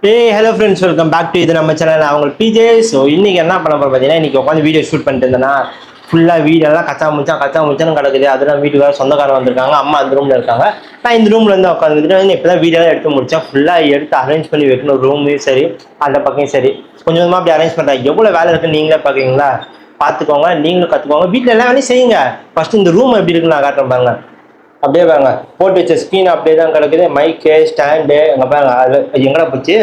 Hello friends, welcome back to இது நம்ம channel. அவங்க பிஜே. ஸோ இன்னைக்கு என்ன பண்ண போறோம் பார்த்தீங்கன்னா, இன்னைக்கு உட்காந்து வீடியோ ஷூட் பண்ணிட்டு இருந்தேன்னா ஃபுல்லாக வீடியோலாம் கச்சா முச்சான்னு கிடக்குது. அதெல்லாம் வீட்டுக்கார சொந்தக்காரங்க வந்திருக்காங்க, அம்மா அந்த ரூமில் இருக்காங்க. நான் இந்த ரூமில் இருந்து உட்காந்துட்டு இப்போ தான் வீடியோலாம் எடுத்து முடிச்சேன். ஃபுல்லாக எடுத்து அரேஞ்ச் பண்ணி வைக்கணும், ரூமையும் சரி அந்த பக்கம் சரி. கொஞ்சம் கொஞ்சமாக அப்படி அரேஞ்ச் பண்ணுறேன். எவ்வளோ வேலை இருக்குன்னு நீங்களே பார்க்குறீங்களா? பார்த்துக்கோங்க, நீங்களும் கற்றுக்கோங்க, வீட்டில் எல்லா வேலையும் செய்யுங்க. ஃபர்ஸ்ட் இந்த ரூம் எப்படி இருக்குன்னு நான் காட்டுறேன் பாருங்க. அப்படியே பாருங்க, போட்டு வச்ச ஸ்க்ரீன் அப்படியே தான் கிடக்குது. மைக்கு ஸ்டாண்டு எங்கே பாருங்க, அது எங்கடா போச்சு?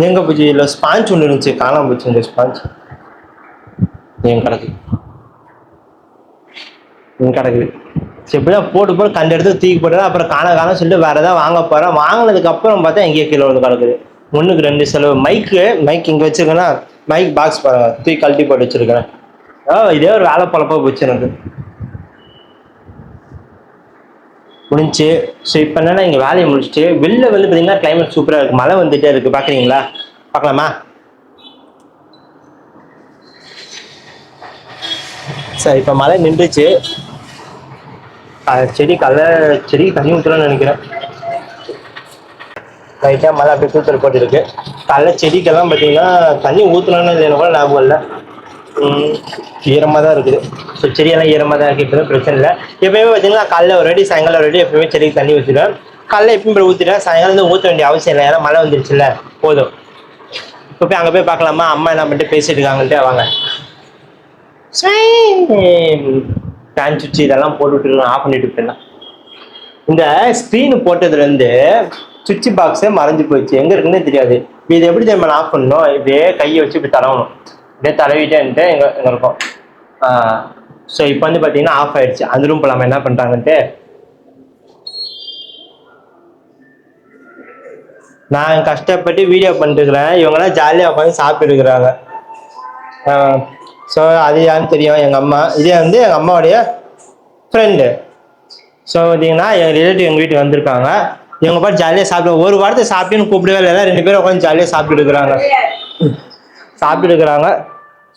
எங்கே போச்சு? இல்லை ஸ்பாஞ்ச் ஒன்று இருந்துச்சு, காணாம போச்சு. இந்த ஸ்பாஞ்ச் எங்க கிடக்கு? இங்கே கிடக்குது. சரி, இப்படிதான் போட்டு கண்ட இடத்துல தூக்கி போட்டுறேன். அப்புறம் காண சொல்லிட்டு வேற ஏதாவது வாங்க போறேன். வாங்கினதுக்கு அப்புறம் பார்த்தா எங்கேயோ கீழே வந்து கிடக்குது. 1க்கு 2 செலவு. மைக் இங்கே வச்சிருக்கேன்னா மைக் பாக்ஸ் பாருங்க, தூக்கி கழட்டி போட்டு வச்சிருக்கேன். இதே ஒரு வேலை பொழப்பா போச்சு எனக்கு. முடிஞ்சு. ஸோ இப்போ என்னன்னா இங்கே வேலையை முடிச்சுட்டு வெளில வந்து பார்த்தீங்கன்னா கிளைமேட் சூப்பராக இருக்குது. மழை வந்துட்டே இருக்குது, பார்க்குறீங்களா? பார்க்கலாமா? சரி, இப்போ மழை நின்றுச்சு. செடி தண்ணி ஊற்றலாம்னு நினைக்கிறேன். லைட்டாக மழை அப்படியே தூத்தல் போட்டுருக்கு. காலைல செடிக்கெல்லாம் பார்த்தீங்கன்னா தண்ணி ஊற்றலாம்னு இல்லைன்னு கூட ஞாபகம் இல்லை. ஈரமாக தான் இருக்குது. ஸோ செடியெல்லாம் ஈரமாக தான் இருக்குது, பிரச்சனை இல்லை. எப்பயுமே பார்த்தீங்கன்னா காலைல ஒரு அடி சாயங்காலம் ஒரு அடி எப்பயுமே செடிக்கு தண்ணி ஊற்றிடுவேன். காலைல எப்பயும் போய் ஊற்றிட்டேன், சாயங்காலம் வந்து ஊற்ற வேண்டிய அவசியம் இல்லை, ஏன்னா மழை வந்துருச்சுல்ல, போதும். இப்போ போய் அங்கே போய் பார்க்கலாமா அம்மா என்ன பண்ணிட்டு பேசிட்டு இருக்காங்கன்ட்டு? வாங்க. ஃபேன் சுவிட்ச் இதெல்லாம் போட்டுவிட்டு ஆஃப் பண்ணிட்டு போயிடலாம். இந்த ஸ்க்ரீனு போட்டதுலேருந்து சுவிட்ச் பாக்ஸே மறைஞ்சு போயிடுச்சு, எங்கே இருக்குன்னே தெரியாது. இது எப்படி தெரியுமா ஆஃப் பண்ணணும்? இப்படியே கையை வச்சு இப்படி தடவணும். அப்படியே தடவிட்டேன்ட்டு எங்கே இருக்கும். ஸோ இப்போ வந்து பார்த்தீங்கன்னா ஆஃப் ஆயிடுச்சு. அந்த ரூம் போலாமா என்ன பண்ணுறாங்கன்ட்டு? நான் கஷ்டப்பட்டு வீடியோ பண்ணிட்டுருக்கிறேன், இவங்கெல்லாம் ஜாலியாக உட்காந்து சாப்பிட்டுருக்குறாங்க. ஸோ அது யாருன்னு தெரியும், எங்கள் அம்மா. இதே வந்து எங்கள் அம்மாவுடைய ஃப்ரெண்டு. ஸோ பார்த்தீங்கன்னா எங்கள் ரிலேட்டிவ் எங்கள் வீட்டுக்கு வந்திருக்காங்க. இவங்க பாட்டு ஜாலியாக சாப்பிடுவோம். ஒரு வாரத்தை சாப்பிட்டுன்னு கூப்பிடவே இல்லை, 2 பேரும் உட்காந்து ஜாலியாக சாப்பிட்டு இருக்கிறாங்க.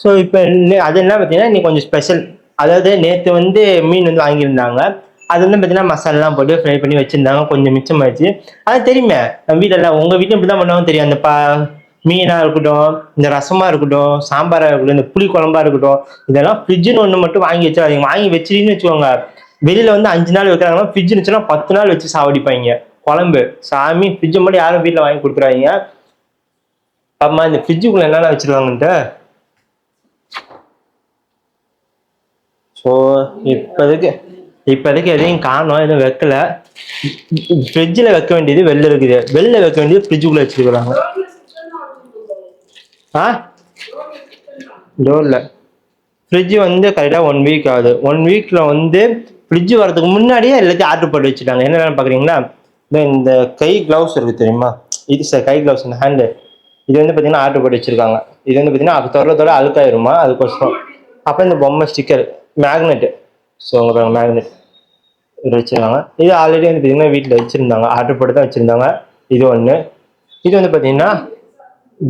ஸோ இப்போ அது என்ன பார்த்தீங்கன்னா இன்னைக்கு கொஞ்சம் ஸ்பெஷல். அதாவது நேற்று வந்து மீன் வந்து வாங்கியிருந்தாங்க. அது வந்து பார்த்தீங்கன்னா மசாலாலாம் போட்டு ஃப்ரை பண்ணி வச்சுருந்தாங்க, கொஞ்சம் மிச்சமாகிடுச்சு. அது தெரியுமே நம்ம வீட்டில், உங்கள் வீட்டில் இப்படி தான் பண்ணுவாங்க தெரியும். அந்த மீனாக இருக்கட்டும், இந்த ரசமாக இருக்கட்டும், சாம்பாராக இருக்கட்டும், இந்த புளி குழம்பா இருக்கட்டும், இதெல்லாம் ஃப்ரிட்ஜுன்னு ஒன்று மட்டும் வாங்கி வச்சிடாதீங்க. வாங்கி வச்சிருக்கீங்கன்னு வச்சுக்கோங்க, வெளியில் வந்து 5 நாள் வைக்கிறாங்கன்னா ஃப்ரிட்ஜ் இருந்துச்சுன்னா 10 நாள் வச்சு சாவடிப்பாங்க குழம்பு. சாமி, ஃப்ரிட்ஜை மட்டும் யாரும் வீட்டில் வாங்கி கொடுத்துறாதீங்க. அம்மா இந்த ஃப்ரிட்ஜுக்குள்ளே என்னென்ன வச்சிருவாங்கன்ட்டு. ஸோ இப்போதைக்கு எதையும் காணோம், எதுவும் வைக்கல. ஃப்ரிட்ஜில் வைக்க வேண்டியது வெளில இருக்குது, வெளில வைக்க வேண்டியது ஃப்ரிட்ஜுக்குள்ளே வச்சுருக்குறாங்க. டோரில் ஃப்ரிட்ஜு வந்து கரெக்டாக 1 வீக் ஆகுது. 1 வீக்கில் வந்து ஃப்ரிட்ஜு வரதுக்கு முன்னாடியே எல்லாத்தையும் ஆர்டர் போட்டு வச்சுட்டாங்க. என்னென்னு பார்க்குறீங்களா? இந்த கை க்ளவுஸ் இருக்குது தெரியுமா? இது கை க்ளவுஸ், இந்த ஹேண்டு, இது வந்து பார்த்தீங்கன்னா ஆர்டர் போட்டு வச்சுருக்காங்க. இது வந்து பார்த்தீங்கன்னா அது தொடரத்தோட அழுக்காயிருமா, அதுக்கோசரம். அப்புறம் இந்த பொம்மை ஸ்டிக்கர், மேக்னெட்டு. ஸோ உங்களுக்கு மேக்னெட் இது வச்சுருக்காங்க. இது ஆல்ரெடி வந்து பார்த்தீங்கன்னா வீட்டில் வச்சுருந்தாங்க, ஆர்டர் போட்டு தான் வச்சுருந்தாங்க. இது ஒன்று. இது வந்து பார்த்தீங்கன்னா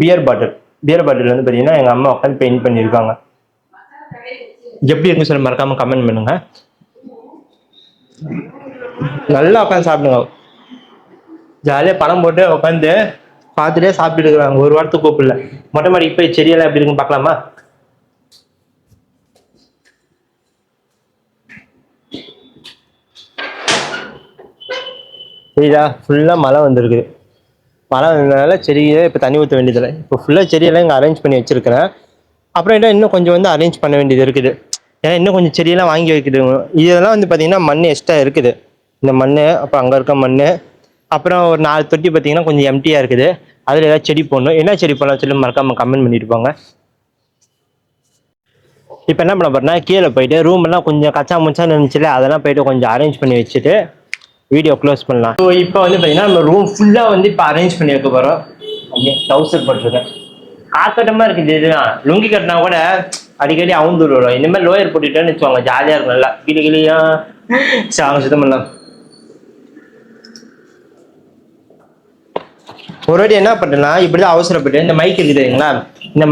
பியர் பாட்டில் வந்து பார்த்தீங்கன்னா எங்கள் அம்மா உட்காந்து பெயிண்ட் பண்ணியிருக்காங்க. எப்படி இருக்குன்னு சொல்லி மறக்காம கமெண்ட் பண்ணுங்க. நல்லா உட்காந்து சாப்பிடுங்க, ஜாலியாக படம் போட்டு உட்காந்து பார்த்துட்டே சாப்பிட்டு இருக்கிறாங்க. ஒரு வாரத்துக்கு கூப்பிடல. மொட்டை மாடிக்கு போய் செடியெல்லாம் எப்படி இருக்குன்னு பார்க்கலாமா? சரிதா, ஃபுல்லாக மழை வந்திருக்கு. மழை வந்ததுனால செடியே இப்போ தண்ணி ஊற்ற வேண்டியதில்லை. இப்போ ஃபுல்லாக செடியெல்லாம் இங்கே அரேஞ்ச் பண்ணி வச்சுருக்கிறேன். அப்புறம் இன்னும் கொஞ்சம் வந்து அரேஞ்ச் பண்ண வேண்டியது இருக்குது, ஏன்னா இன்னும் கொஞ்சம் செடியெல்லாம் வாங்கி வைக்கிடுங்க. இதெல்லாம் வந்து பார்த்தீங்கன்னா மண் எக்ஸ்ட்ரா இருக்குது. இந்த மண், அப்புறம் அங்கே இருக்க மண், அப்புறம் ஒரு 4 தொட்டி பார்த்தீங்கன்னா கொஞ்சம் எம்டியாக இருக்குது. அதில் ஏதாவது செடி போடணும். என்ன செடி போடலாம் சொல்லி மறக்காமல் கமெண்ட் பண்ணிட்டு போங்க. இப்போ என்ன பண்ண போறேன்னா, கீழே போயிட்டு ரூம் எல்லாம் கொஞ்சம் கச்சா முச்சான்னு இருந்துச்சுல, அதெல்லாம் போயிட்டு கொஞ்சம் அரேஞ்ச் பண்ணி வச்சுட்டு வீடியோ க்ளோஸ் பண்ணலாம். ஸோ இப்போ வந்து பார்த்தீங்கன்னா நம்ம ரூம் ஃபுல்லாக வந்து இப்போ அரேஞ்ச் பண்ணி வைக்க போகிறோம். ஓகே, டவுசர் போட்டிருக்கேன், காத்தோட்டமாக இருக்குது. இதுதான் லுங்கி கட்டினா கூட அடிக்கடி அவுந்து வரும். இந்த மாதிரி லோயர் போட்டுட்டேன்னு வச்சுவாங்க, ஜாலியாக இருக்கும். நல்லா கிளியா சாங்க சுத்தம் பண்ணலாம். ஒரு வாட்டி என்ன பண்ணேன்னா, இப்படிதான் அவசரப்பட்டு இந்த மைக் இருக்குதுங்களா, இந்த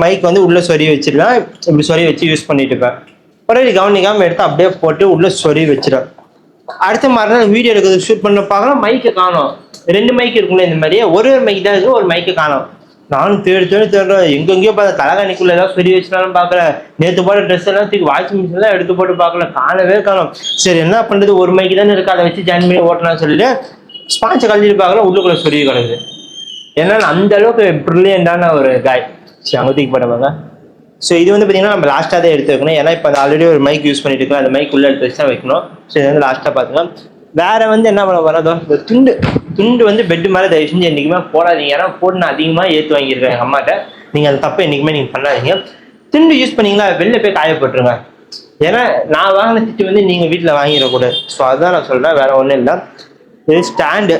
மைக் வந்து உள்ள சொறி வச்சிருக்கேன். இப்படி சொறி வச்சு யூஸ் பண்ணிட்டு இருப்பேன். ஒரு வாட்டி கவனிக்காம எடுத்து அப்படியே போட்டு உள்ள சொறி வச்சிடும். அடுத்த மறுநாள் வீடியோ எடுக்கிறது ஷூட் பண்ண பார்க்கலாம், மைக்கை காணும். 2 மைக் இருக்குல்ல இந்த மாதிரி ஒரு மைக் தான் இருக்கு, ஒரு மைக்கு காணும். நானும் தேடுறேன், எங்கெங்கயோ பார்த்த தலைகாணிக்குள்ள ஏதாவது சொல்லி வச்சுனாலும் பார்க்கல. நேற்று போட ட்ரெஸ் எல்லாம் தூக்கி வாஷிங் மிஷின் எல்லாம் எடுத்து போட்டு பார்க்கல, காணவே காணும். சரி என்ன பண்றது, ஒரு மைக்கு தானே இருக்கு, அதை வச்சு ஜாயின் பண்ணி ஓட்டலாம்னு சொல்லிட்டு ஸ்பான்ஸை கழட்டிட்டு பார்க்கல, உள்ளுக்குள்ள சொல்லி கிடக்குது. ஏன்னா அந்த அளவுக்கு ப்ரில்லியண்டான ஒரு காய். சரி அங்கே தூக்கி போட்டவங்க. ஸோ இது வந்து பார்த்தீங்கன்னா நம்ம லாஸ்ட்டாக தான் எடுத்து வைக்கணும். ஏன்னா இப்போ ஆல்ரெடி ஒரு மைக் யூஸ் பண்ணிட்டு இருக்கோம், அந்த மைக் உள்ள எடுத்து வச்சு தான் வைக்கணும். ஸோ இது வந்து லாஸ்ட்டாக பார்த்துக்கலாம். வேற வந்து என்ன பண்ண போறதோ இந்த துண்டு வந்து பெட் மேலே தயவு செஞ்சு என்றைக்குமே போடாதீங்க. ஏன்னா போட்டு நான் அதிகமாக ஏற்று வாங்கியிருக்கேன் எங்கள் அம்மாட்ட. நீங்கள் அந்த தப்பை என்றைக்குமே நீங்கள் பண்ணாதீங்க. துண்டு யூஸ் பண்ணீங்களா வெளில போய் காய போட்டுருங்க. ஏன்னா நான் வாங்கின திட்டு வந்து நீங்கள் வீட்டில் வாங்கிடக்கூடாது. ஸோ அதுதான் நான் சொல்கிறேன், வேற ஒன்றும் இல்லை. இது ஸ்டாண்டு.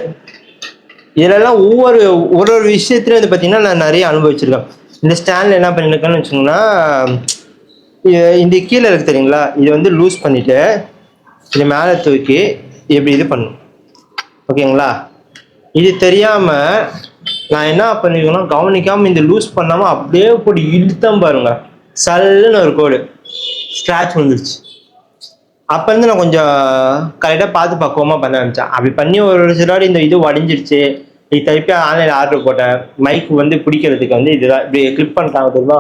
இதெல்லாம் ஒரு விஷயத்துலையும் வந்து பார்த்தீங்கன்னா நான் நிறைய அனுபவிச்சிருக்கேன். இந்த ஸ்டாண்டில் என்ன பண்ணியிருக்கேன்னு வச்சுக்கோங்கன்னா, இந்த கீழே இருக்கு தெரியுங்களா, இது வந்து லூஸ் பண்ணிட்டு இது மேலே தூக்கி எப்படி இது பண்ணும், ஓகேங்களா. இது தெரியாம நான் என்ன பண்ணிருக்கேன்னா கவனிக்காம இந்த லூஸ் பண்ணாம அப்படியே போட்டு இழுத்தம் பாருங்க, சல்லுன்னு ஒரு கோடு ஸ்க்ராட்ச் வந்துருச்சு. அப்ப இருந்து நான் கொஞ்சம் கரெக்டாக பார்த்து பக்குவமா பண்ண ஆரம்பிச்சேன். அப்படி பண்ணி ஒரு சிலாடி இந்த இது உடஞ்சிருச்சு. இது திருப்பி ஆன்லைன் ஆர்டர் போட்டேன். மைக் வந்து பிடிக்கிறதுக்கு வந்து இதுதான் இப்படி கிளிப் பண்ணிட்டாங்க தெரியுமா,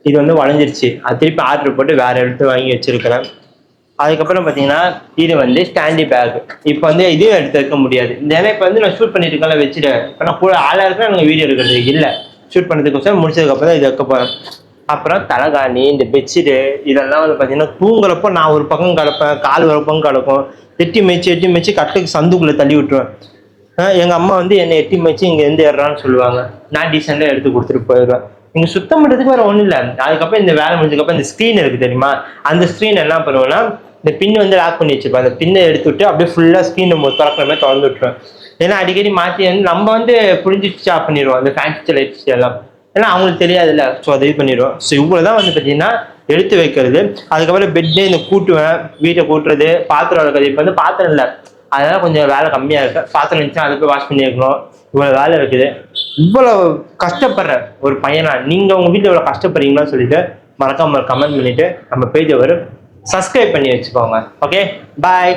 இது வந்து உடஞ்சிருச்சு. அது திருப்பி ஆர்டர் போட்டு வேற எடுத்து வாங்கி வச்சிருக்கிறேன். அதுக்கப்புறம் பார்த்தீங்கன்னா இது வந்து ஸ்டாண்டி பேக். இப்போ வந்து இதையும் எடுத்து வைக்க முடியாது. ஏன்னா இப்போ வந்து நான் ஷூட் பண்ணிட்டு இருக்கேன் வச்சுட்டு, இப்போ நான் கூட ஆளாக இருக்கேன், எனக்கு வீடியோ எடுக்கிறது இல்லை. ஷூட் பண்ணதுக்கு முடிச்சதுக்கப்புறம் தான் இது வைக்க போகிறேன். அப்புறம் தலைகாணி, இந்த பெட்ஷீட்டு இதெல்லாம் வந்து பார்த்தீங்கன்னா தூங்குறப்போ நான் ஒரு பக்கம் கிடப்பேன், கால் ஒரு பக்கம் கிடக்கும். எட்டி மிச்சு கட்டுக்கு சந்துக்குள்ளே தள்ளி விட்டுருவேன். எங்கள் அம்மா வந்து என்னை எட்டி மிச்சு இங்கேருந்து ஏறான்னு சொல்லுவாங்க. நான் டீசெண்டாக எடுத்து கொடுத்துட்டு போயிடுவேன். இங்கே சுத்தம் பண்ணுறதுக்கு வேறு ஒன்றும் இல்லை. அதுக்கப்புறம் இந்த வேலை முடிஞ்சதுக்கப்புறம் இந்த ஸ்க்ரீன் இருக்குது தெரியுமா, அந்த ஸ்க்ரீன் என்ன பண்ணுவேன்னா இந்த பின் வந்து லாக் பண்ணி வச்சிருப்பேன். அந்த பின்னை எடுத்து விட்டு அப்படியே ஃபுல்லாக ஸ்க்ரீன் திறக்கிற மாதிரி திறந்து விட்டுருவேன். ஏன்னா அடிக்கடி மாற்றி வந்து நம்ம வந்து புரிஞ்சு ஆஃப் பண்ணிடுவோம் அந்த ஃபேன்சி லைட்ஸ் எல்லாம். ஏன்னா அவங்களுக்கு தெரியாதுல்ல, ஸோ அதை இது பண்ணிடுவோம். ஸோ இவ்வளோ தான் வந்து பார்த்தீங்கன்னா எடுத்து வைக்கிறது. அதுக்கப்புறம் பெட்லேயே இந்த கூட்டுவேன், வீட்டை கூட்டுறது, பாத்திரம் இருக்கிறது. இப்போ வந்து பாத்திரம் இல்லை, அதனால கொஞ்சம் வேலை கம்மியாக இருக்கு. பாத்திரம் இருந்துச்சுன்னா அதை போய் வாஷ் பண்ணி வைக்கணும். இவ்வளோ வேலை இருக்குது. இவ்வளோ கஷ்டப்படுற ஒரு பையனா நீங்கள் உங்கள் வீட்டில் இவ்வளோ கஷ்டப்படுறீங்களான்னு சொல்லிட்டு மறக்காம கமெண்ட் பண்ணிட்டு நம்ம பேஜை வரும் சப்ஸ்கிரைப் பண்ணி வச்சுக்கோங்க. Okay bye.